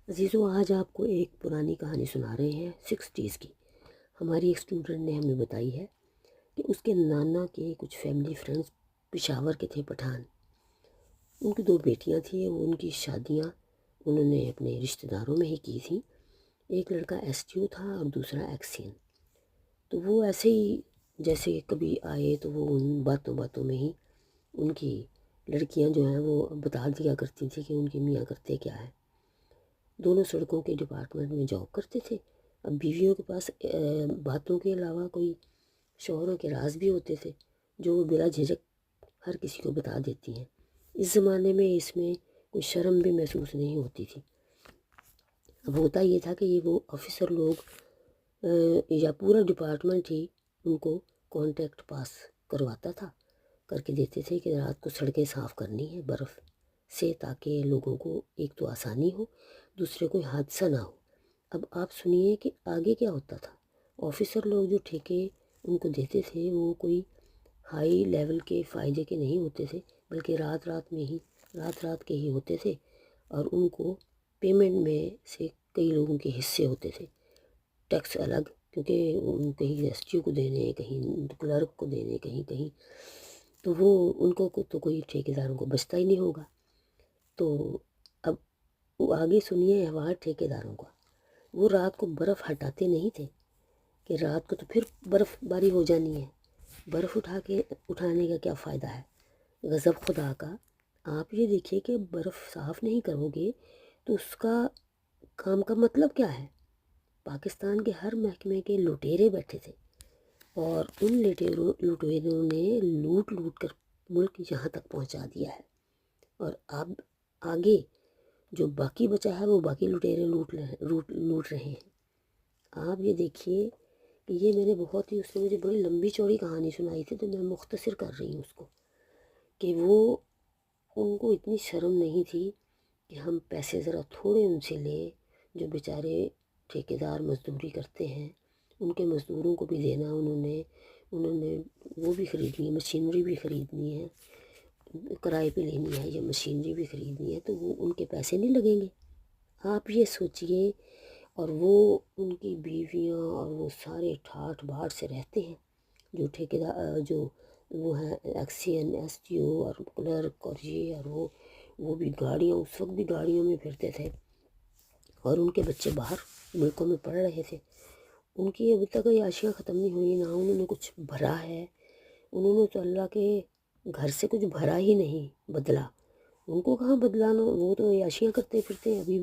عزیزو، آج آپ کو ایک پرانی کہانی سنا رہے ہیں 60s کی۔ ہماری ایک اسٹوڈنٹ نے ہمیں بتائی ہے کہ اس کے نانا کے کچھ فیملی فرینڈز پشاور کے تھے، پٹھان۔ ان کی 2 بیٹیاں تھیں، ان کی شادیاں انہوں نے اپنے رشتہ داروں میں ہی کی تھیں۔ ایک لڑکا STO تھا اور دوسرا ایکسین۔ تو وہ ایسے ہی جیسے کبھی آئے تو وہ ان باتوں باتوں میں ہی ان کی لڑکیاں جو ہیں وہ بتا دیا کرتی تھیں کہ ان کے میاں کرتے کیا ہے۔ دونوں سڑکوں کے ڈپارٹمنٹ میں جاب کرتے تھے۔ اب بیویوں کے پاس باتوں کے علاوہ کوئی شوہروں کے راز بھی ہوتے تھے جو وہ بلا جھجک ہر کسی کو بتا دیتی ہیں۔ اس زمانے میں اس میں کوئی شرم بھی محسوس نہیں ہوتی تھی۔ اب ہوتا یہ تھا کہ یہ وہ آفیسر لوگ یا پورا ڈپارٹمنٹ ہی ان کو کانٹیکٹ پاس کرواتا تھا، کر کے دیتے تھے کہ رات کو سڑکیں صاف کرنی ہے برف سے، تاکہ لوگوں کو ایک تو آسانی ہو، دوسرے کوئی حادثہ نہ ہو۔ اب آپ سنیے کہ آگے کیا ہوتا تھا۔ آفیسر لوگ جو ٹھیکے ان کو دیتے تھے وہ کوئی ہائی لیول کے فائدے کے نہیں ہوتے تھے، بلکہ رات کے ہی ہوتے تھے، اور ان کو پیمنٹ میں سے کئی لوگوں کے حصے ہوتے تھے، ٹیکس الگ، کیونکہ کہیں STO کو دینے، کہیں کلرک کو دینے، کہیں تو وہ ان کو تو کوئی ٹھیکیداروں کو بچتا ہی نہیں ہوگا۔ تو اب وہ آگے سنیے احوال ٹھیکیداروں کا۔ وہ رات کو برف ہٹاتے نہیں تھے کہ رات کو تو پھر برف باری ہو جانی ہے، برف اٹھانے کا کیا فائدہ ہے؟ غضب خدا کا۔ آپ یہ دیکھیے کہ برف صاف نہیں کرو گے تو اس کا کام کا مطلب کیا ہے؟ پاکستان کے ہر محکمے کے لٹیرے بیٹھے تھے، اور ان لٹیروں نے لوٹ کر ملک یہاں تک پہنچا دیا ہے، اور اب آگے جو باقی بچا ہے وہ باقی لٹیرے لوٹ رہے ہیں۔ آپ یہ دیکھیے کہ یہ میں نے اس نے مجھے بڑی لمبی چوڑی کہانی سنائی تھی، تو میں مختصر کر رہی ہوں اس کو، کہ ان کو اتنی شرم نہیں تھی کہ ہم پیسے ذرا تھوڑے ان سے لیں، جو بیچارے ٹھیکیدار مزدوری کرتے ہیں ان کے مزدوروں کو بھی دینا، انہوں نے وہ بھی خریدنی ہے، مشینری بھی خریدنی ہے، کرائے پہ لینی ہے، یا مشینری بھی خریدنی ہے، تو وہ ان کے پیسے نہیں لگیں گے؟ آپ یہ سوچئے۔ اور وہ ان کی بیویاں اور وہ سارے ٹھاٹھ باٹھ سے رہتے ہیں، جو ٹھیکیدار جو وہ ہیں ایکسین، STO اور کلرک اور یہ اور وہ بھی گاڑیاں، اس وقت بھی گاڑیوں میں پھرتے تھے، اور ان کے بچے باہر ملکوں میں پڑھ رہے تھے۔ ان کی ابھی تک عیاشیاں ختم نہیں ہوئی، نہ انہوں نے کچھ بھرا ہے، انہوں نے تو اللہ کے گھر سے کچھ بھرا ہی نہیں، بدلا۔ ان کو کہاں بدلانا، وہ تو عیاشیاں کرتے پھرتے ہیں ابھی بھی۔